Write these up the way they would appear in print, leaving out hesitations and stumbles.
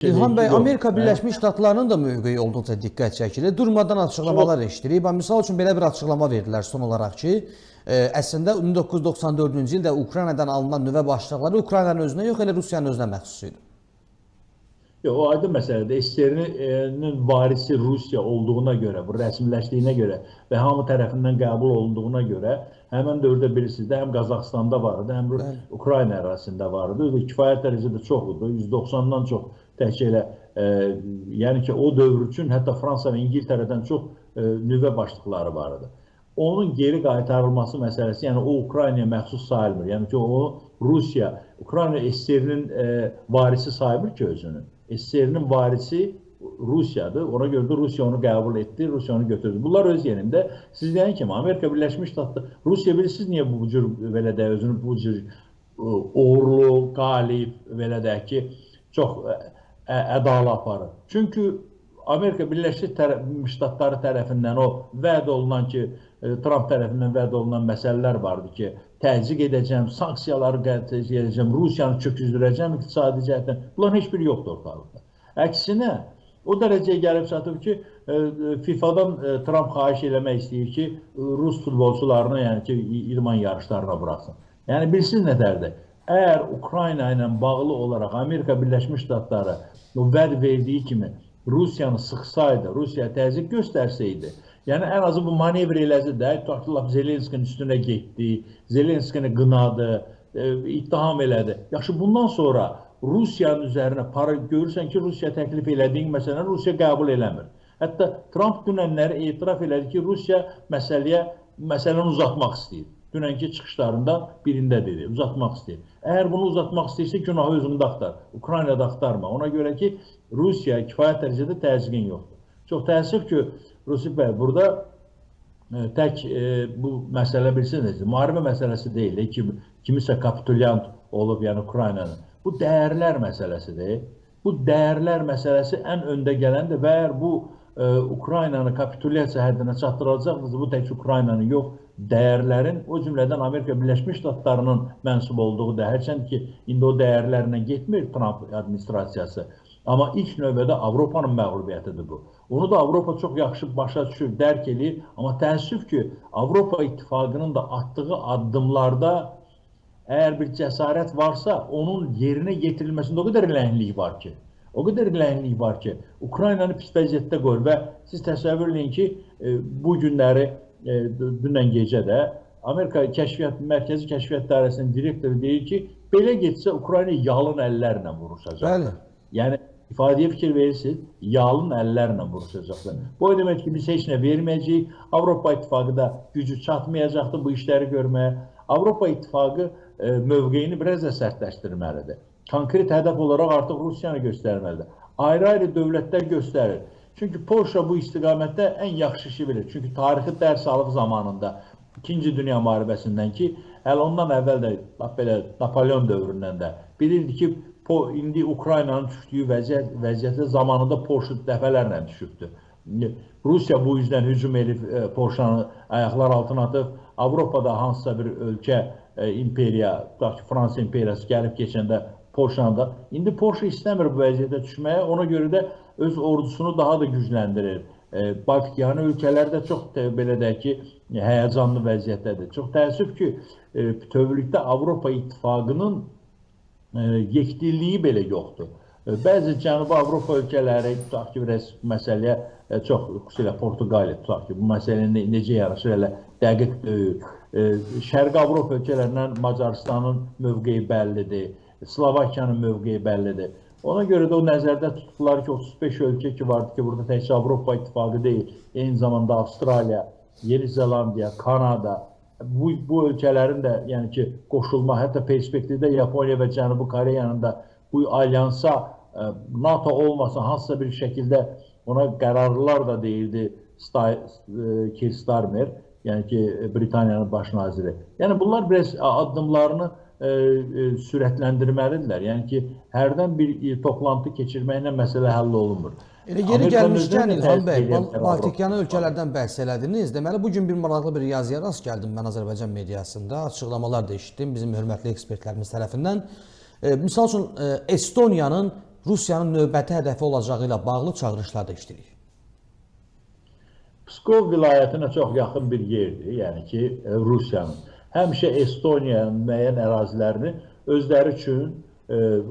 İlham bəy, Amerika Hə? Birləşmiş Ştatlarının da mövqeyi olduqca diqqət çəkilir. Durmadan açıqlamalar eşidirik. Misal üçün belə bir açıqlama verdilər son olaraq ki, əslində 1994-cü ildə Ukraynadan alınan nüvə başlıqları Ukraynanın özünə yox, elə Rusiyanın özünə məxsus idi. Yox, o aydın məsələdir. SSR-nin varisi Rusiya olduğuna görə, bu rəsmiləşdiyinə görə və hamı tərəfindən qəbul olunduğuna görə həmən dövrdə bilirsiniz də həm Qazaxstanda vardı, həm Ukrayna ərazisində vardı. Kifayət dərəcədə çox idi. 190-dan çox təkcə elə, yəni ki, o dövr üçün hətta Fransa və İngiltərədən çox nüvə başlıqları vardı. Onun geri qaytarılması məsələsi, yəni o Ukraynaya məxsus sayılmır. Yəni ki, o Rusiya, Ukrayna SSR-nin varisi sayılmır ki özünü. SSR-nin varisi Rusiyadır. Ona görə də Rusiya onu qəbul etdi, Rusiya onu götürdü. Bunlar öz yerində. Siz deyən kimi Amerika Birləşmiş Ştatları, Rusiya bilirsiniz niyə bu cür belə də özünü bu cür uğurlu, qalib, belə də ki, çox ədalı aparır. Çünki Amerika Birləşmiş Ştatları tərəfindən o vəd olunan ki, Trump tərəfindən vəd olunan məsələlər vardı ki, təzyiq edəcəm, sanksiyaları təzyiq edəcəm, Rusiyanı çöküzdürəcəm iqtisadi cəhətdən. Bunların heç biri yoxdur ortalıqda. Əksinə, o dərəcəyə gəlib çatıb ki, FIFA-dan Trump xahiş eləmək istəyir ki, Rus futbolçularını, yəni ki, idman yarışlarına buraxsın. Yəni, bilirsiniz nədərdir? Əgər Ukrayna ilə bağlı olaraq Amerika Birləşmiş Ştatları vəd verdiyi kimi Rusiyanı sıxsaydı, Rusiyaya təzyiq göstərsəydi, yəni ən azı bu manevr eləzi də, tutaq ki, Zelenskinin üstünə getdi, Zelenskini qınadı, ittiham elədi. Yaxşı, bundan sonra Rusiyanın üzərinə para görürsən ki, Rusiya təklif elədiyin məsələni Rusiya qəbul eləmir. Hətta Trump dünənləri etiraf elədi ki, Rusiya məsələni uzatmaq istəyir. Dünənki çıxışlarından birində dedi, uzatmaq istəyir. Əgər bunu uzatmaq istəyirsə, günahı özündə axtar, Ukraynada axtarma. Ona görə ki, Rusiya kifayət dərəcədə təzyiqin yoxdur. Çox təəssüf ki, Rusif bəy, burada tək bu məsələ bilirsiniz, müharibə məsələsi deyil, kimisə kapitulyant olub, yəni Ukraynanın. Bu dəyərlər məsələsidir. Bu dəyərlər məsələsi ən öndə gələndir və əgər bu Ukraynanı kapitulyasiya həddinə çatdıracaqdır, bu tək Ukraynanın yox, dəyərlərin, o cümlədən Amerika Birləşmiş Ştatlarının mənsub olduğu da, hərçənd ki, indi o dəyərlərlə getmir Trump administrasiyası. Amma ilk növbədə Avropanın məğlubiyyətidir bu. Onu da Avropa çox yaxşı başa düşür, dərk edir. Amma təəssüf ki, Avropa İttifaqının da atdığı addımlarda əgər bir cəsarət varsa, onun yerinə yetirilməsində o qədər ləhənlik var ki, Ukraynanı pis vəziyyətdə qoyur və siz təsəvvür edin ki, bu günləri, dünən gecə də Amerika Mərkəzi Kəşfiyyat Dairəsinin direktoru deyir ki, belə getsə Ukrayna yalın əllərlə vuruşacaqdır. Yəni, ifadəyə fikir verirsiniz, yalın əllərlə vuruşacaqdır. Bu demək ki, biz heç nə verməyəcəyik, Avropa İttifaqı da gücü çatmayacaqdır bu işləri görməyə. Avropa İttifaqı mövqeyini biraz da sərtləşdirməlidir. Konkret hədəf olaraq artıq Rusiyanı göstərməlidir. Ayrı-ayrı dövlətlər göstərir. Çünki Polşa bu istiqamətdə ən yaxşı işi bilir. Çünki tarixi dərs alıb zamanında 2-ci Dünya müharibəsindən ki, hələ ondan əvvəl də, belə Napolyon dövründən də bilirdi ki, indi Ukraynanın düşdüyü vəziyyətə zamanında Polşa dəfələrlə düşübdür. Rusiya bu yüzdən hücum edib Polşanı ayaqlar altına atıb. Avropada hansısa bir ölkə, imperiya, Fransa imperiyası gəlib keçəndə Polşanı da. İndi Polşa istəmir bu vəziyyətə düşməyə, ona görə də öz ordusunu daha da gücləndirir. Baltikyanı ölkələrdə çox belə deyək ki, həyəcanlı vəziyyətdədir. Çox təəssüf ki, bütövlükdə Avropa İttifaqının yekdilliyi belə yoxdur. Bəzi Cənubi Avropa ölkələri, tutaq ki, məsələyə çox, xüsusilə Portuqaliya, tutaq ki, bu məsələyə necə yaraşır, elə dəqiq deyil. Şərqi Avropa ölkələrindən Macarıstanın mövqeyi bəllidir, Slovakiyanın mövqeyi bəllidir. Ona görə də o nəzərdə tutdular ki, 35 ölkə ki vardı ki, burada təkcə Avropa İttifaqı deyil, eyni zamanda Avstraliya, Yeni Zelandiya, Kanada, bu ölkələrin də yəni ki, qoşulma, hətta perspektivdə Yaponiya və Cənubi Koreyanın da bu alyansa NATO olmasa hansısa bir şəkildə ona qərarlılar da deyildi Keir Starmer, yəni ki, Britaniyanın baş naziri. Yəni bunlar biraz addımlarını sürətləndirməlidirlər. Yəni ki, hərdən bir toplantı keçirməklə məsələ həll olunmur. Elə geri gəlmişkən İlham bəy, Baltikyanı ölkələrdən bəhs elədiniz. Deməli, bugün bir maraqlı bir yazıya rast gəldim mən Azərbaycan mediasında. Açıqlamalar da eşitdim bizim hörmətli ekspertlərimiz tərəfindən. Misal üçün, Estoniyanın Rusiyanın növbəti hədəfi olacağı ilə bağlı çağırışlar da eşidirik. Pskov vilayətinə çox yaxın bir yerdir, yəni ki, Rusiyanın. Həmişə Estoniyanın müəyyən ərazilərini özləri üçün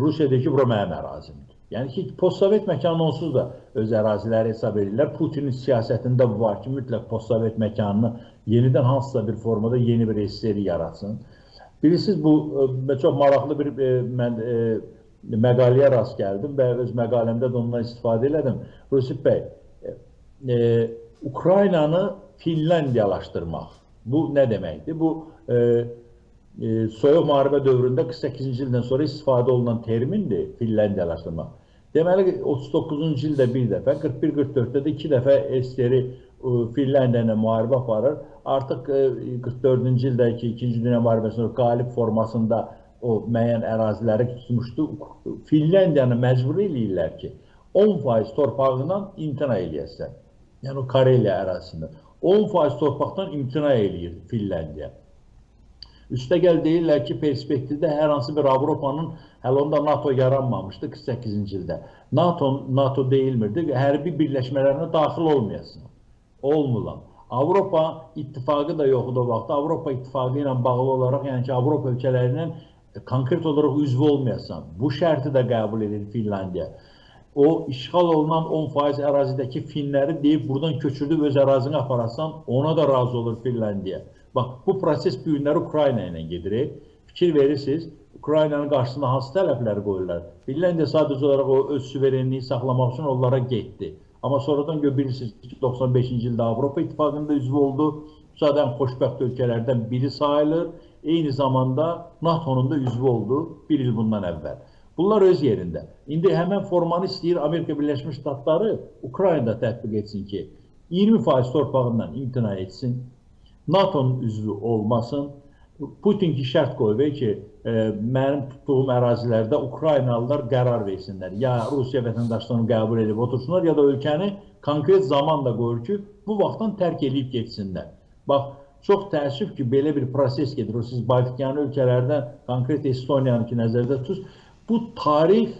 Rusiya deyir ki, bura mənim ərazimdir. Yəni ki, postsovet məkanı onsuz da öz əraziləri hesab edirlər. Putinin siyasətində bu var ki, mütləq postsovet məkanını yenidən hansısa bir formada yeni bir SSR yaratsın. Bilirsiniz, bu çox maraqlı bir məqaləyə rast gəldim və öz məqaləmdə də ondan istifadə elədim. Rusif bəy, Ukraynanı Finlandiyalaşdırmaq, bu nə deməkdir? Bu, soyuq müharibə dövründə 48-ci ildən sonra istifadə olunan termindir, Finlandiyalaşdırmaq. Deməli, 39-cu ildə bir dəfə, 41-44-də də 2 dəfə SSR-i Finlandiya ilə müharibə aparır. Artıq 44-cü ildəki 2-ci Dünya müharibəsində qalib formasında o müəyyən əraziləri tutmuşdu. Finlandiyanı məcbur eləyirlər ki, 10% torpağından imtina eləyəsən. Yəni o Kareliya ərazisində. 10% torpaqdan imtina eləyir Finlandiya. Üstəgəl deyirlər ki, perspektivdə hər hansı bir Avropanın, hələ onda NATO yaranmamışdı 48-ci ildə. NATO deyilmirdi, hərbi birləşmələrinə daxil olmayasın. Olmulan. Avropa İttifaqı da yoxdur o vaxt. Avropa İttifaqı ilə bağlı olaraq, yəni ki, Avropa ölkələrindən konkret olaraq üzvü olmayasan. Bu şərti də qəbul edir Finlandiya. O, işğal olunan 10% ərazidəki Finləri deyib, buradan köçürdüb öz ərazini aparasan, ona da razı olur Finlandiya. Bax, bu proses bu günləri Ukrayna ilə gedir. Fikir verirsiniz, Ukraynanın qarşısında hansı tələbləri qoyurlar? Finlandiya sadəcə olaraq o öz suverenliyi saxlamaq üçün onlara getdi. Amma sonradan bilirsiniz ki, 95-ci ildə Avropa İttifaqında üzvü oldu. Zaten xoşbəxt ölkələrdən biri sayılır. Eyni zamanda NATO'nun da üzvü oldu bir il bundan əvvəl. Bunlar öz yerində. İndi həmən formanı istəyir Amerika Birləşmiş Ştatları Ukraynada tətbiq etsin ki, 20% torpağından imtina etsin, NATO'nun üzvü olmasın. Putin ki şərt qoyur ki, mənim tutduğum ərazilərdə Ukraynalılar qərar versinlər. Ya Rusiya vətəndaşlığını qəbul edib otursunlar, ya da ölkəni konkret zamanla qoyur ki, bu vaxtdan tərk edib geçsinlər. Bax, çox təəssüf ki, belə bir proses gedir. Siz Baltikyanı ölkələrdən, konkret Estoniyanı ki, nəzərdə tutursunuz. Bu tarix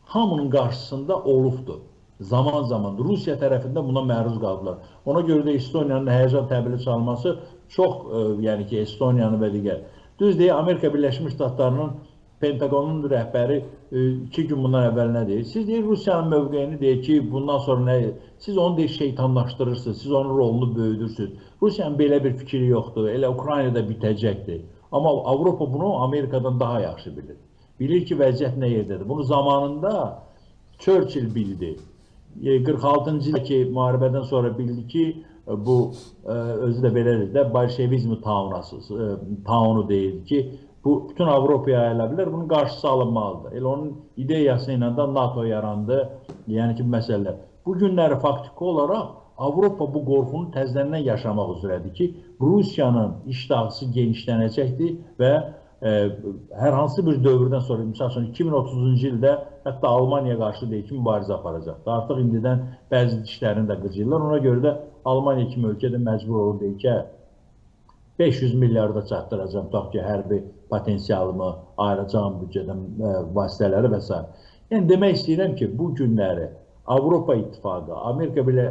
hamının qarşısında olubdur. Zaman Rusiya tərəfində buna məruz qaldılar. Ona görə də Estoniyanın həyəcan təbili çalması çox, yəni ki, Estoniyanı və digər. Düz deyək, Amerika Birləşmiş Ştatlarının Pentagonun rəhbəri 2 gün bundan əvvəl nə deyir? Siz deyir, Rusiyanın mövqeyini deyir ki, bundan sonra nə? Siz onu deyir, şeytanlaşdırırsınız, siz onun rolunu böyüdürsünüz. Rusiyanın belə bir fikri yoxdur, elə Ukraynada bitəcəkdir. Amma Avropa bunu Amerikadan daha yaxşı bilir. Bilir ki, vəziyyət nə yerdədir. Bunu zamanında Churchill bildi. 46-cı ildəki müharibədən sonra bildi ki, bu özü də belədir də, Bolşevizmi taunu deyildi ki, bu bütün Avropaya yayıla bilər, bunun qarşısı alınmalıdır. Elə onun ideyası ilə də NATO yarandı, yəni ki, məsələlər. Bu günləri faktiki olaraq Avropa bu qorxunu təzədən yaşamaq üzrədir ki, Rusiyanın iştahısı genişlənəcəkdir və hər hansı bir dövrdən sonra, misal üçün 2030-cu ildə hətta Almaniya qarşı deyil ki, mübarizə aparacaqdır. Artıq indidən bəzi dişlərini də qıcıyırlar. Ona görə də Almaniya kimi ölkədə məcbur olur deyil ki, 500 milyarda çatdıracam, tutaq ki, hərbi potensialımı, ayıracağım büdcədən vasitələri və s. Yəni, demək istəyirəm ki, bu günləri Avropa İttifaqı,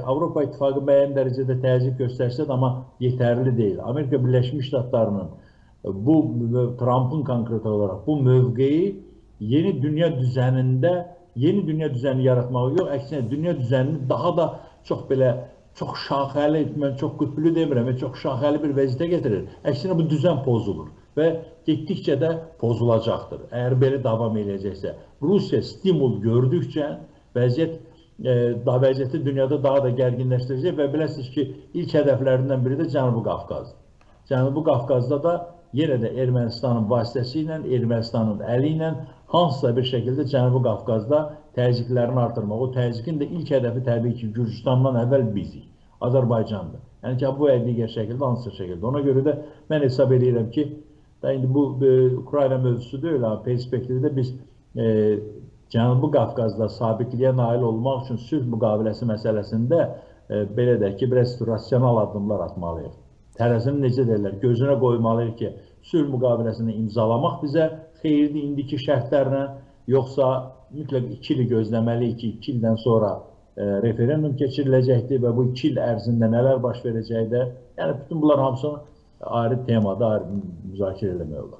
Avropa İttifaqı müəyyən dərəcədə təzyiq göstərsə də, amma yetərli deyil. Amerika Birləşmiş Ştatlarının bu Trump'ın konkret olaraq bu mövqeyi yeni dünya düzənində, yeni dünya düzəni yaratmağı yox, əksinə dünya düzənini daha da çox belə, çox şaxəli, mən çox qütbülü demirəm, çox şaxəli bir vəziyyətə getirir. Əksinə bu düzən pozulur və getdikcə də pozulacaqdır. Əgər belə davam edəcəksə, Rusiya stimul gördükcə vəziyyəti dünyada daha da gərginləşdirəcək və biləsiniz ki, ilk hədəflərindən biri də Cənubi Qafqazdır. Cənubi Qafqazda da yenə də Ermənistanın vasitəsi ilə, Ermənistanın əli ilə hansısa bir şəkildə Cənubi Qafqazda təzyiqlərini artırmaq. O təzyiqin də ilk hədəfi təbii ki, Gürcüstandan əvvəl bizik, Azərbaycandır. Yəni ki, bu digər şəkildə, hansısa şəkildə. Ona görə də mən hesab edirəm ki, indi bu Ukrayna mövzusu deyil, perspektivdə biz Cənubi Qafqazda sabitliyə nail olmaq üçün sülh müqaviləsi məsələsində belə də ki, biraz rasional addımlar atmalıyıq. Tərəzini necə deyirlər, gözünə qoymalıyıq ki, sülh müqaviləsini imzalamaq bizə xeyirdir indiki şərtlərlə yoxsa mütləq 2 il gözləməliyik ki, 2 ildən sonra referendum keçiriləcəkdir və bu 2 il ərzində nələr baş verəcəkdir. Yəni bütün bunlar hamısını ayrı temada ayrı müzakirə eləmək olar.